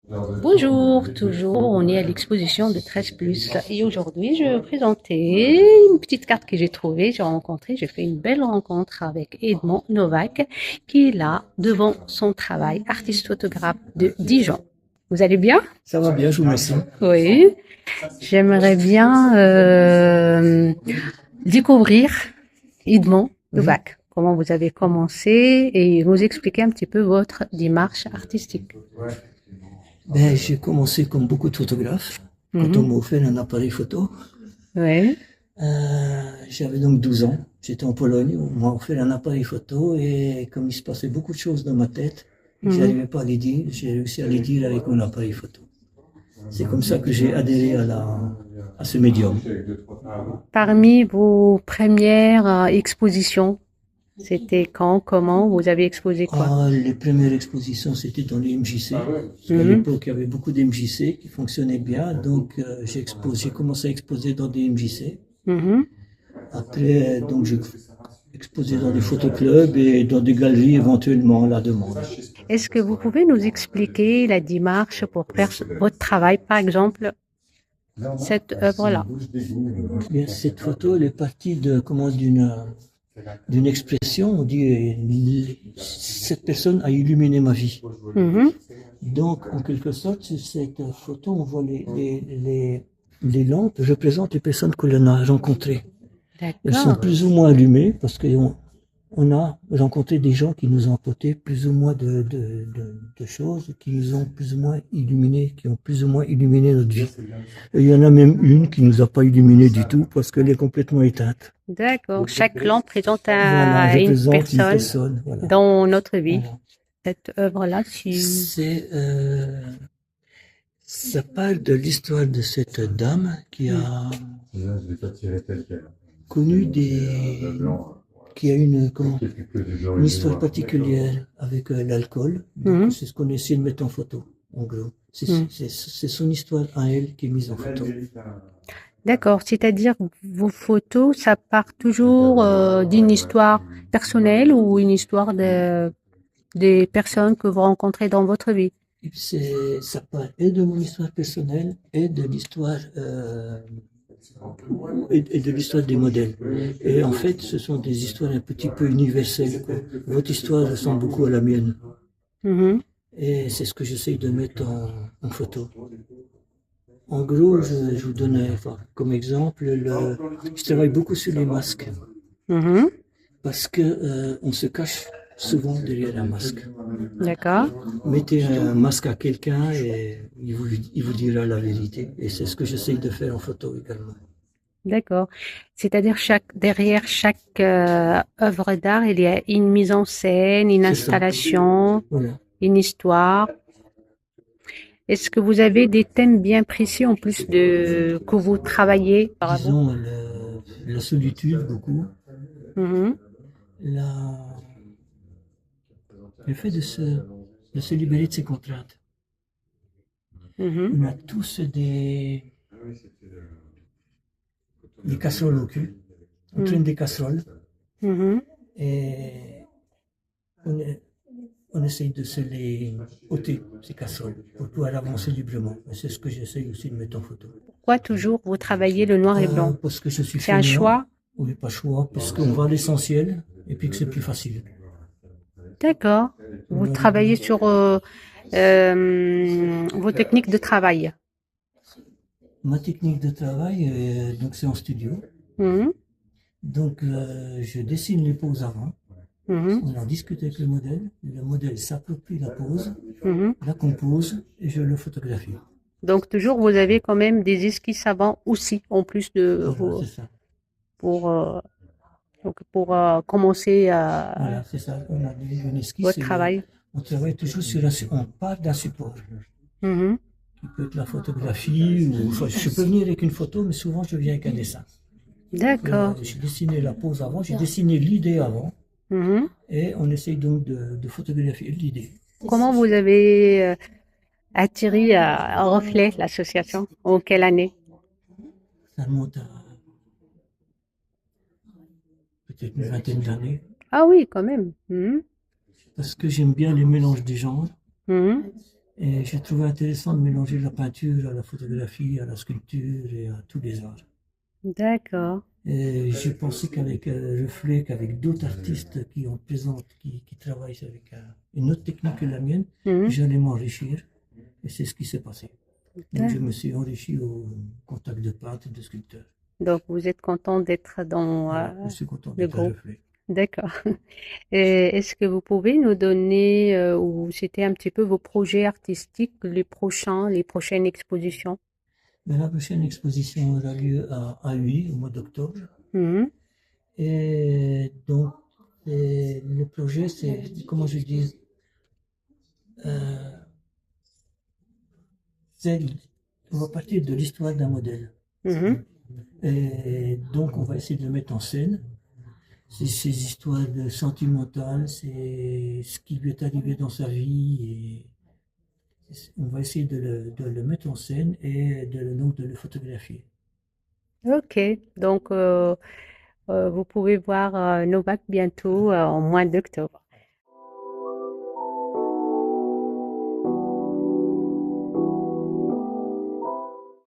Bonjour, toujours, on est à l'exposition de 13 plus et aujourd'hui je vais présenter une petite carte que j'ai trouvée, j'ai fait une belle rencontre avec Edmond Novak qui est là devant son travail, artiste photographe de Dijon. Vous allez bien? Ça va bien, je vous remercie. Oui, j'aimerais bien découvrir Edmond Mhm. Novak. Comment vous avez commencé et nous expliquer un petit peu votre démarche artistique. Ben, j'ai commencé comme beaucoup de photographes quand on Mhm. m'a offert un appareil photo. Oui. J'avais donc 12 ans. J'étais en Pologne, on m'a offert un appareil photo et comme il se passait beaucoup de choses dans ma tête et que Mhm. j'arrivais pas à les dire, j'ai réussi à les dire avec mon appareil photo. C'est comme ça que j'ai adhéré à ce médium. Parmi vos premières expositions, c'était quand, comment, vous avez exposé quoi? Les premières expositions, c'était dans les MJC. Parce qu'à Mhm. l'époque, il y avait beaucoup d'MJC qui fonctionnaient bien. Donc, j'ai commencé à exposer dans des MJC. Mhm. Après, donc, j'ai exposé dans des photoclubs et dans des galeries éventuellement à la demande. Est-ce que vous pouvez nous expliquer la démarche pour faire votre travail, par exemple, cette œuvre-là? Bien, cette photo, elle est partie d'une expression. On dit, cette personne a illuminé ma vie. Mhm. Donc, en quelque sorte, sur cette photo, on voit les lampes représentent les personnes que l'on a rencontrées. Elles sont D'accord, plus ou moins allumées parce on a rencontré des gens qui nous ont apporté plus ou moins de choses, qui nous ont plus ou moins illuminés, qui ont plus ou moins illuminé notre vie. Et il y en a même une qui nous a pas illuminé du tout parce qu'elle est complètement éteinte. d'accord. Chaque lampe présente Voilà, une représente une personne personne. Voilà. dans notre vie. Voilà. Cette œuvre-là, si... C'est, ça parle de l'histoire de cette dame qui Mhm. a connu qui a une histoire particulière avec l'alcool. Donc, Mhm. c'est ce qu'on essaie de mettre en photo, en gros. Mhm. C'est son histoire à elle qui est mise en photo. D'accord, c'est-à-dire vos photos, ça part toujours d'une histoire personnelle ou une histoire des personnes que vous rencontrez dans votre vie. Et puis ça parle et de mon histoire personnelle et de l'histoire et de l'histoire des modèles. Et en fait, ce sont des histoires un petit peu universelles, quoi. Votre histoire ressemble beaucoup à la mienne. Mhm, Et c'est ce que j'essaye de mettre en photo. En gros, je vous donne enfin, comme exemple, je travaille beaucoup sur les masques mhm, parce que on se cache souvent derrière un masque. d'accord, Mettez un masque à quelqu'un et il vous dira la vérité. Et c'est ce que j'essaye de faire en photo également. d'accord. C'est-à-dire derrière chaque œuvre d'art, il y a une mise en scène, une C'est ça. installation, Voilà. une histoire. Est-ce que vous avez des thèmes bien précis en plus de que vous travaillez auparavant? Disons la solitude beaucoup, Mhm, la, le fait de se libérer de ses contraintes. mhm, On a tous des casseroles au cul. On mhm, traîne des casseroles mhm. et on, est- on essaye de se les ôter, ces casseroles, pour pouvoir avancer librement. Et c'est ce que j'essaye aussi de mettre en photo. Pourquoi toujours vous travaillez le noir et blanc? Parce que je suis C'est un fainéant, choix? oui, pas choix, parce qu'on va à l'essentiel et puis que c'est plus facile. D'accord. Vous Noir et travaillez blanc. sur vos techniques de travail. Ma technique de travail, donc c'est en studio. Mhm, Donc je dessine les poses avant. mhm, On en discute avec le modèle s'approprie la pose, mhm. la compose et je le photographie. Donc toujours vous avez quand même des esquisses avant aussi, en plus de Voilà, vos c'est ça. pour pour commencer Voilà, c'est ça. On a une esquisse votre et travail. on travaille toujours on part d'un support. Mhm. Qui peut être la photographie ou enfin, je peux venir avec une photo, mais souvent je viens avec un dessin. Donc D'accord. j'ai dessiné la pose avant, j'ai dessiné l'idée avant Mhm. et on essaye donc de photographier l'idée. Comment vous avez atterri à Reflet, l'association? En quelle année? Ça remonte à peut-être une vingtaine d'années Ah oui, quand même. Mhm. parce que j'aime bien les mélanges des genres. Mhm. Et j'ai trouvé intéressant de mélanger la peinture à la photographie, à la sculpture et à tous les arts. D'accord. Et j'ai pensé qu'avec Reflet, qu'avec d'autres artistes qui ont présentent, qui travaillent avec une autre technique que la mienne, Mhm. j'allais m'enrichir. Et c'est ce qui s'est passé. Donc je D'ac- me suis enrichi au contact de peintres et de sculpteurs. Donc, vous êtes content d'être dans Voilà, je suis content le d'être à groupe. Reflet. D'accord. Et est-ce que vous pouvez nous donner, ou c'était un petit peu vos projets artistiques, les prochaines expositions? Mais la prochaine exposition aura lieu à UI au mois d'octobre. Mhm. Et donc, le projet, c'est, comment je dis, euh, c'est, on va partir de l'histoire d'un modèle. Mhm. Et donc, on va essayer de le mettre en scène. C'est ces histoires de sentimentales, c'est ce qui lui est arrivé dans sa vie. Et on va essayer de le mettre en scène et donc de le photographier. Ok. Donc, vous pouvez voir Novak bientôt, en mois d'octobre.